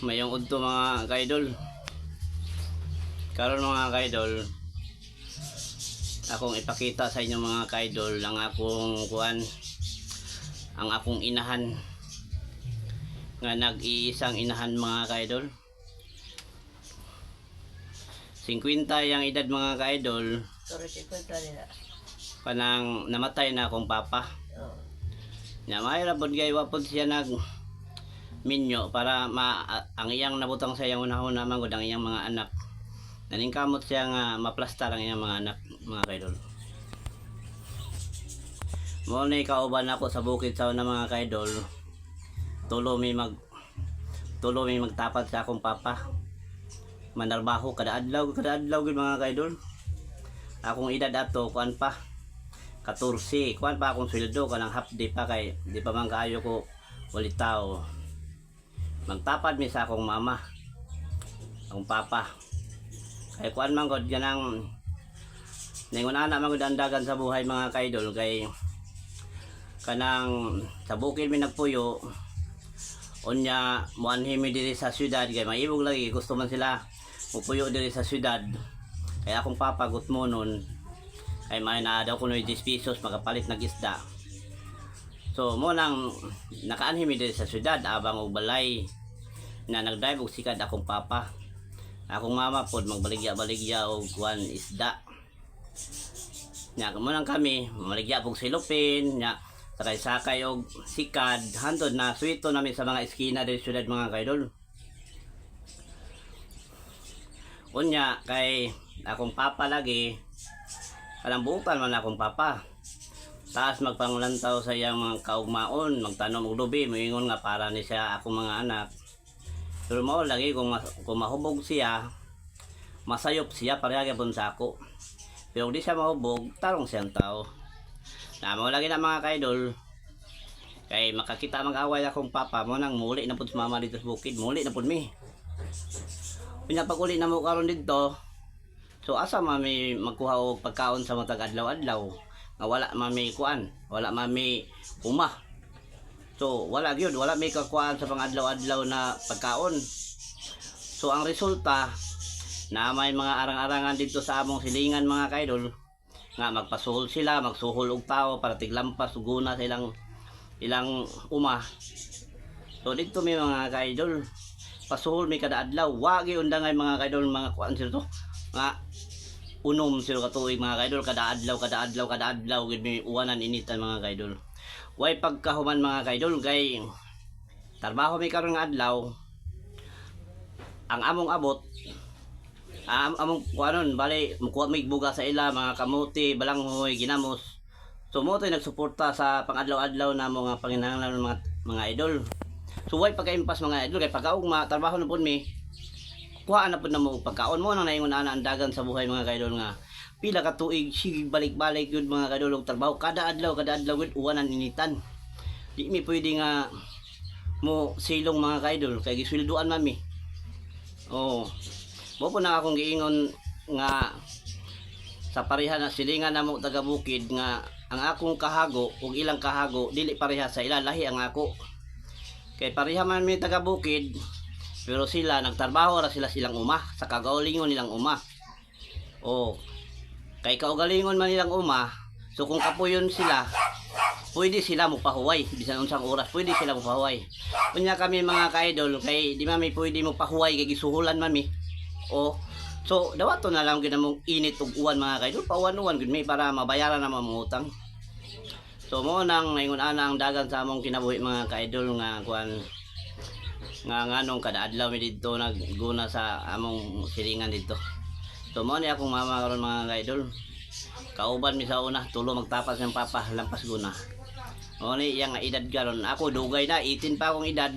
Mayong udto mga kaidol. Karon mga kaidol, akong ipakita sa inyo mga kaidol ang akong inahan nga nag-iisang inahan mga kaidol. 50 yang edad mga kaidol. Sorry, 50 nila. Panang namatay na akong papa. Oo. Nya mahirapod gay wapod siya nag minyo para ang iyang nabutang sa iyang unahuna mangod ang iyang mga anak. Naningkamot siya nga maplastar ang iyang mga anak mga kaidol. Mo ni kauban ako sa bukid sa una mga kaidol. Tulo mi magtapat sa akong papa. Manarbaho kada adlaw gid mga kaidol. Akong edad ato kuan pa 14 kuan pa akong sweldo kanang half day pa kay di pa man kaayo ko ulitaw. Magtapad mi sa akong mama, akong papa. Kay kuan man gud ganang ningon ana man gud ang dagan sa buhay mga kaidol kay kanang sa bukid mi nagpuyo. Unya muanhi mi diri sa syudad kay maibog lagi gusto man sila mupuyo diri sa syudad. Kay akong papa gutmo nun kay may na daw kuno 10 pesos makapalit nag isda. So mo nang nakaanhi mi diri sa syudad abang og balay na nagdrive og sikad akong papa. Akong mama pod magbaligya-baligya og kuan isda. Nya mo nang kami maligya og silupin nya sakay og sikad hantod na suwito namin sa mga eskina diri syudad mga kaidol. Unya kay akong papa lagi kanang buutan man akong papa. Taas magpanglantaw sa iyang mga kaugmaon, magtanom og lubi, moingon nga para ni siya akong mga anak. Pero mao lagi kung mahubog siya, masayop siya pareha gyapon sa ako. Pero di siya mahubog, tarong siyang tao. Na mao lagi na mga kaidol. Kay makakita mag-away akong papa mo nang muli na pud sa mama dito sa bukid, muli na pud mi. Pinapag-uli na mo karon dito. So asa mami magkuha og pagkaon sa matag adlaw-adlaw nga wala mami kuan, wala mami umah. So wala gyud, wala may kakuan sa pangadlaw-adlaw na pagkaon. So ang resulta na may mga arang-arangan dito sa among silingan mga kaidol nga magpasuhol sila, magsuhol og tao para tiglampas uguna sa ilang umah. So dito may mga kaidol pasuhol mi kada adlaw, wa gyud undangay mga kaidol mga kuan sila to. Nga unom sila ka tuig mga kaidol kada adlaw gid mi uwanan initan mga kaidol. Way pagkahuman mga kaidol kay trabaho mi karon nga adlaw ang among abot among kuanon bali mukuha mi buga sa ila mga kamuti balanghoy ginamos. So mo tay nagsuporta sa pangadlaw-adlaw na mga panginahanglan mga idol. So way pagkaimpas mga idol kay pagkaugma trabaho na pud mi kuhaan na pud na mo pagkaon mo nang naingon ana ang dagan sa buhay mga kaidol nga pila ka tuig sige balik-balik yun mga kaidol og trabaho kada adlaw gud uwanan initan. Di mi pwede nga mo silong mga kaidol kay gisweldoan mami. Oh. Mo po na akong giingon nga sa pareha na silingan namo taga bukid nga ang akong kahago ug ilang kahago dili pareha sa ila lahi ang ako. Kay pareha man mi taga bukid pero sila nagtrabaho ra silang uma sa kagalingon nilang uma. Oh. Kay kaugalingon man nilang uma, so kung kapuyon sila, pwede sila mopahuway bisan unsang oras, pwede sila mopahuway. Unya kami mga kaidol kay di mami pwede mo pahuway kay gisuhulan mami. Oh. So dawato na lang gid mong init ug uwan mga kaidol, pauwan-uwan gid mi para mabayaran na mga utang. So mo nang naingon ana ang dagan sa among kinabuhi mga kaidol nga kuan nga nganong kada adlaw mi didto nagguna sa among silingan didto. So mo ni akong mama karon mga kaidol. Kauban mi sa una tulo magtapas ng papa lampas guna. Mo ni iyang edad karon ako dugay na 18 pa akong edad.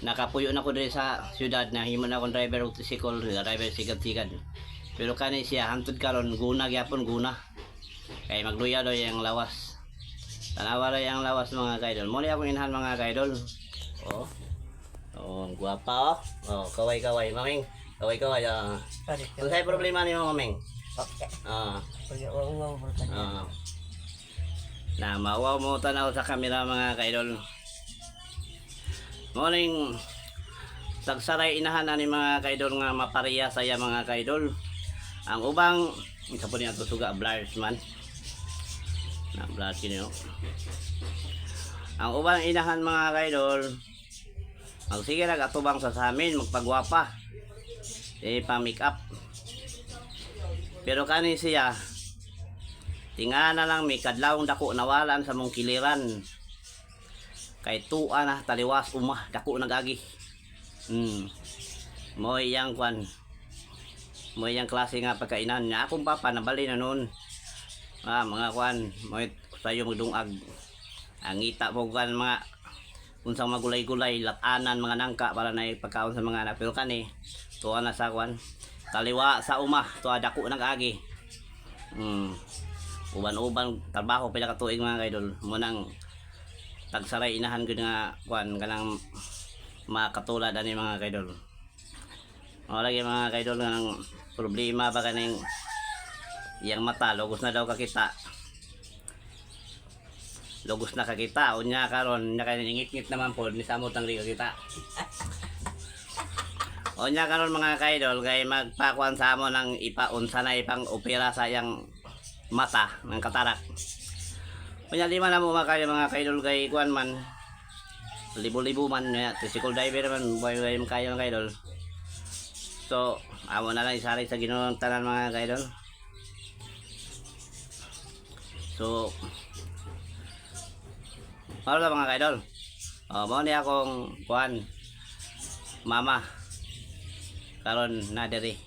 Nakapuyo na ko diri sa syudad na himo na akong driver og tricycle, driver sigad-sigad. Pero kani siya hangtod karon guna gyapon guna. Kay magluya daw yang lawas. Tanawa ra yang lawas mga kaidol. Mo ni akong inahan mga kaidol. Oh. Oh, guwapa oh. Oh, kaway-kaway maming. Kaway-kaway ah. Kung sa'yo problema niyo maming. Okay. Wow. Na mawaw mo tanaw sa kamera mga kaidol. Morning tagsaray inahan ani mga kaidol nga mapariya saya mga kaidol. Ang ubang isa po niya suga blurs man. Na blurs kini. Ang ubang inahan mga kaidol magsige atubang sa amin magpagwapa. Pa make up. Pero kani siya tingana lang may kadlawong dako nawalan sa mong kiliran. Kay tuwa na taliwas umah dako nagagi. Mo iyang kwan. Mo iyang klase nga pagkainan niya akong papa nabali na noon. Mga kwan mo sayo magdungag. Ang ngita mo kwan mga unsang magulay-gulay latanan mga nangka para na pagkaon sa mga anak. Pero kani tuwa na sa kwan. Taliwa sa umah tuwa dako nagagi. Uban-uban trabaho pila ka tuig mga kaidol. Mo nang tagsaray inahan gud nga kwan kanang makatulad ani mga kaidol. Wala gyud mga kaidol nang problema ba kaning iyang mata lugos na daw kakita. Lugos na kakita unya karon nya kay ngit-ngit naman pod ni samot ang kakita. Unya karon mga kaidol kay magpakuan sa amo nang ipaunsa na ipang opera sa iyang mata ng katarak. Unya lima na mo mga kaidol kay kuan man libo-libo man ya tricycle driver man buhay kaya mga kaidol. So amo na lang isari sa Ginoo tanan mga kaidol. So para mga kaidol. Mao ni akong kuan mama karon na diri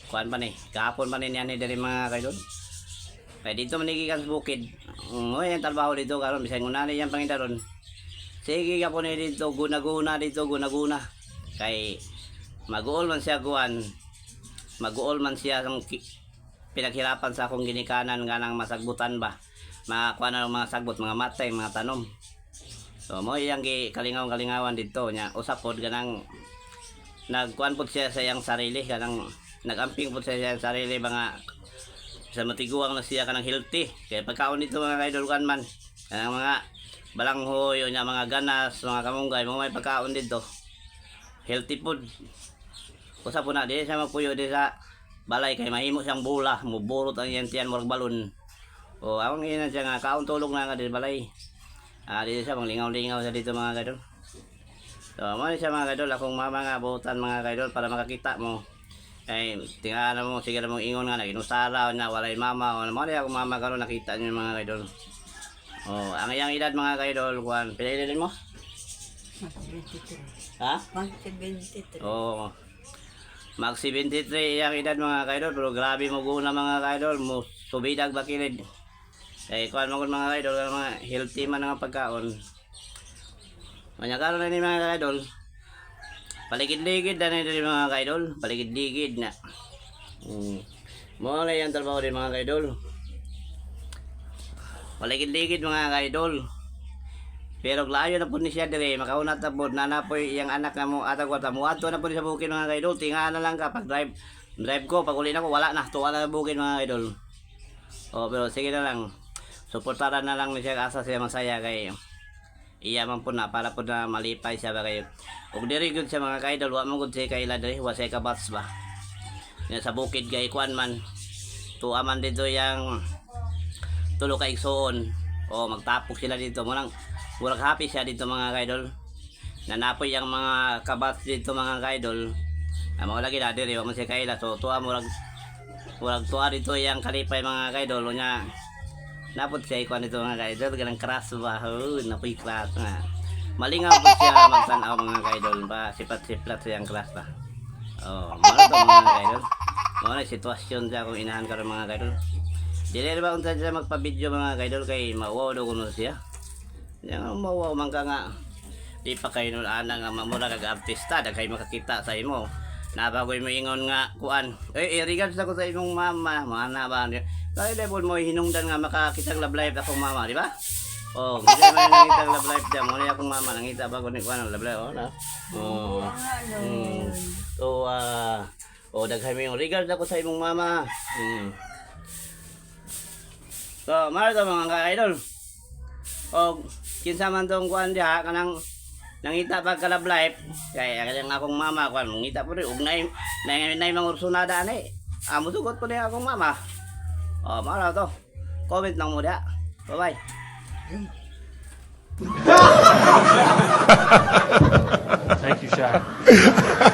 kuan pa ni kahapon pa ni diri mga kaidol. Kay dito manigikan sa bukid. Ang trabaho dito karon bisan una ni yang pangidaron. Sige ka po ni dito guna-guna dito guna-guna. Kay mag-uol man siya kuan. Mag-uol man siya sang pinaghirapan sa akong ginikanan nga nang masagbutan ba. Makuha na ng mga sagbot, mga matay, mga tanom. So mo iyang kalingawan dito nya usap pod ganang nagkuan pod siya sa iyang sarili kanang nagamping pod sa iyang sarili mga sa matiguang na siya kanang healthy. Kaya pagkaon dito mga kaidol kan man kanang mga balanghoy o mga ganas, mga kamunggay, mga may pagkaon dito. Healthy food. Usa po na di siya magpuyo di sa balay kay mahimo siyang bula, muburot ang iyang tiyan murag balon. O awang ina siya nga kaon tulog na nga di balay. Di siya manglingaw-lingaw sa dito mga kaidol. So mo ni siya mga kaidol akong mama nga butan mga kaidol para makakita mo. Ay, tingala mo, sige na mong ingon nga, naginusara, na walay mama, o naman akong mama karon nakita niyo mga kaidol. Ang iyang edad mga kaidol, kuan, pila edad mo? 23. Ha? 23. Mag 73 iyang edad mga kaidol, pero grabe mo guna mga kaidol, mo subidag bakilid. Kaya kuan mo mga kaidol, mga healthy man ang pagkaon. Manya karon na ni mga kaidol, paligid-ligid na nito mga kaidol, paligid-ligid na. Mo na yung trabaho din mga kaidol. Paligid-ligid mga kaidol. Pero layo na po ni siya dire, makaunat na po, nanapoy iyang anak na mo atagwata mo ato na po sa bukid mga kaidol. Tinga na lang ka pag drive ko, pag uli na ko wala na, tuwa na sa bukid mga kaidol. Pero sige na lang. Suportaran na lang ni siya asa siya masaya kay iya man po na para po na malipay siya ba kayo. Ug diri gud sa mga kaidol wa mo gud siya kaila diri wa siya kabats ba. Nya sa bukid kay kuan man. Tuwa man dito yang tulo ka igsoon. Magtapok sila dito mo nang murag happy siya dito mga kaidol. Nanapoy yang mga kabats dito mga kaidol. Mao lagi na diri wa man siya kaila so tuwa murag tuwa dito yang kalipay mga kaidol nya. Napot siya ikuan ito mga kaidol, ganang crush ba? Napoy crush nga. Malingaw po siya magtanaw mga kaidol ba? Sipat-siplat siyang crush ba? Mano to mga kaidol? Mano sitwasyon siya kung inahan ka rin mga kaidol. Dili ba kung saan siya magpa-video mga kaidol kay mauwaw daw kuno siya? Yang mauwaw man ka nga. Di pa kayo nun ana nga mamura kag-artista, daghay makakita sa imo. Nabagoy mo ingon nga kuan. Regards ako sa imong mama, mana ba? Kaya level mo hinungdan nga makakitang love life akong mama, di ba? Hindi man nakita love life dyan. Muna akong mama, nangita ba ko ni kuan love life, na? Daghay mo yung regards ako sa imong mama. So, mara to mga ka-idol. Kinsa man tong kuan diha kanang nangita pag ka love life, kaya ang akong mama, kung mangita po rin, ugnay, na mga ursunada ani. Amo sugot po rin akong mama. O, mara to. Comment lang mo dia. Bye-bye. Thank you, Shaq.